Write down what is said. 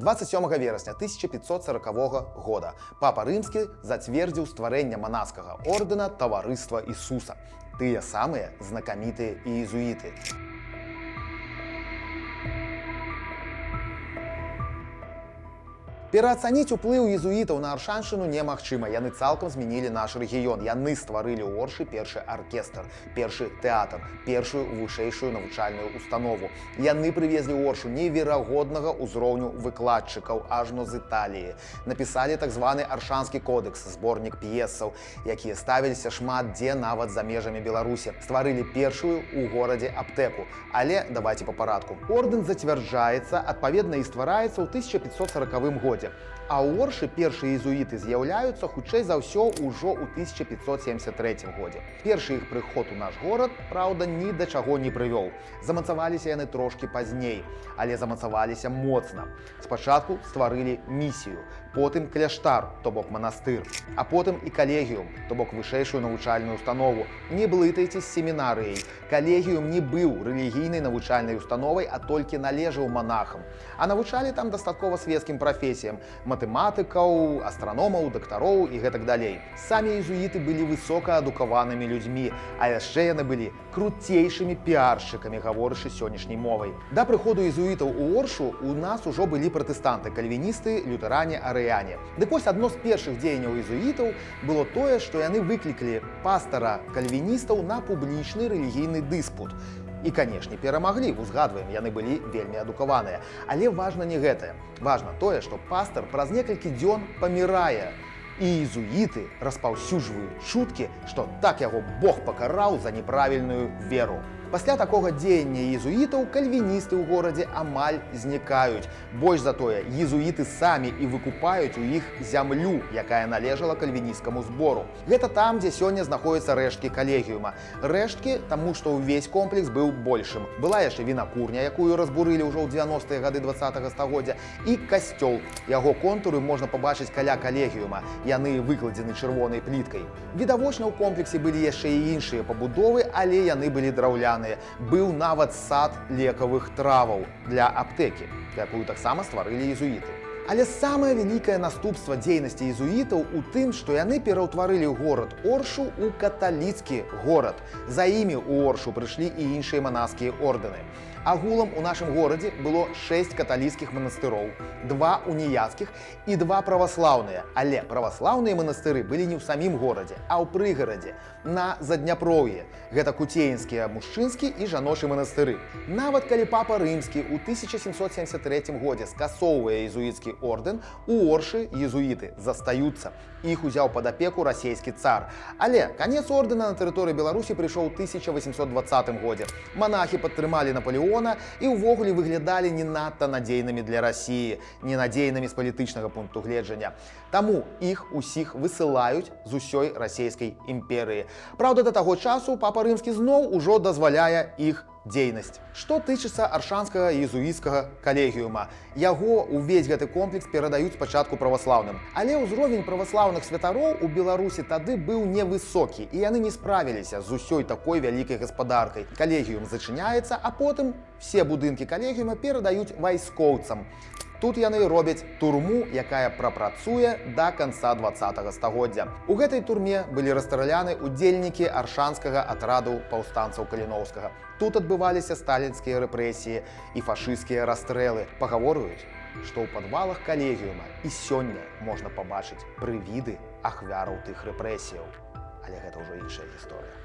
27 верасня 1540 года папа рымскі зацвердзіў стварэнне манаскага ордэна таварыства Ісуса. Тыя самыя знакамітыя іезуіты. Пераацаніць уплыў езуітаў на аршаншчыну немагчыма. Яны цалкам змянілі наш рэгіён. Яны стварылі ў Оршы першы аркестр, першы тэатр, першую вышэйшую навучальную установу. Яны прывезлі ў Оршу неверагоднага ўзроўню выкладчыкаў ажно з Італіі. Напісалі так званы аршанскі кодэкс, зборнік п'есаў, якія ставіліся шмат дзе нават за межамі Беларусі. Стварылі першую ў горадзе аптэку. Але давайте па парадку. Ордэн зацвярджаецца, адпаведна і ствараецца ў 1540 годзе. А ў Оршы першыя езуіты з'яўляюцца хутчэй за ўсё ўжо ў 1573 годзе. Першы іх прыход у наш горад, праўда, ні да чаго не прывёў. Замацаваліся яны трошкі пазней, але замацаваліся моцна. Спачатку стварылі місію, потым кляштар, то бок манастыр, а потым і калегіум, то бок вышэйшую навучальную установу. Не блытайце з семінарыяй. Калегіум не быў рэлігійнай навучальнай установай, а толькі належаў манахам. А навучалі там дастаткова свецкім прафесіям, матэматыкаў, астраномаў, дактароў і гэтак далей. Самі езуіты былі высокаадукаванымі людзьмі, а яшчэ яны былі круцейшымі піаршчыкамі, гаворачы сённяшняй мовай. Да прыходу езуітаў у Оршу у нас ужо былі пратэстанты, кальвіністы, лютэране, арыяне. Дык вось адно з першых дзеянняў езуітаў было тое, што яны выклікалі пастара кальвіністаў на публічны рэлігійны дыспут. І, канешне, перамаглі, узгадваем, яны былі вельмі адукаваныя. Але важна не гэтае. Важна тое, што пастар праз некалькі дзён памірае. І езуіты распаўсюджваюць чуткі, што так яго Бог пакараў за неправільную веру. Пасля такога дзеяння езуітаў кальвіністы ў горадзе амаль знікаюць. Больш за тое, езуіты самі і выкупаюць у іх зямлю, якая належала кальвінісцкаму збору. Гэта там, дзе сёння знаходзяцца рэшткі калегіума. Рэшткі, таму што ўвесь комплекс быў большым. Была яшчэ вінакурня, якую разбурылі ўжо ў 90-е гады 20-го стагоддзя, і касцёл. Яго контуры можна пабачыць каля калегіума. Яны выкладзены чырвонай пліткай. Відавочна, ў комплексе былі яшчэ і іншыя пабудовы, але яны былі драўляныя. Быў нават сад лекавых траваў для аптэкі, якую таксама стварылі езуіты. Але самае вялікае наступства дзейнасці езуітаў у тым, што яны пераўтварылі горад Оршу ў каталіцкі горад. За імі ў Оршу прыйшлі і іншыя манаскія ордэны. Агулам у нашым горадзе было 6 каталіцкіх манастыроў, 2 уніяцкіх і 2 праваслаўныя. Але праваслаўныя манастыры былі не ў самім горадзе, а ў прыгарадзе, на Задняпроўі. Гэта куцеінскія мужчынскі і жаночы манастыры. Нават калі папа рымскі ў 1773 годзе скасоўвае езуіцкі ордэн, у Оршы езуіты застаюцца. Іх узяў пад апеку расейскі цар. Але канец ордэна на тэрыторыі Беларусі прыйшоў у 1820 годзе. Манахі падтрымалі Наполеона і ўвогуле выглядалі не надта надзейнымі для Расіі, ненадзейнымі з палітычнага пункту гледжання. Таму іх усіх высылаюць з усёй расейскай імперыі. Праўда, да таго часу папа рымскі зноў ужо дазваляе іх дзейнасць. Што тычыцца аршанскага езуіцкага калегіума. Яго увесь гэты комплекс перадаюць спачатку праваслаўным. Але ўзровень праваслаўных святароў у Беларусі тады быў невысокі, і яны не справіліся з усёй такой вялікай гаспадаркай. Калегіум зачыняецца, а потым все будынкі калегіума перадаюць вайскоўцам. Тут яны робяць турму, якая прапрацуе да канца 20-го стагоддзя. У гэтай турме былі расстраляны удзельнікі аршанскага атраду паўстанцаў Каліноўскага. Тут адбываліся сталінскія рэпрэсіі і фашысцкія расстрэлы. Пагаворваюць, што ў падвалах калегіума і сёння можна пабачыць прывіды ахвяраў тых рэпрэсіяў. Але гэта ўжо іншая гісторыя.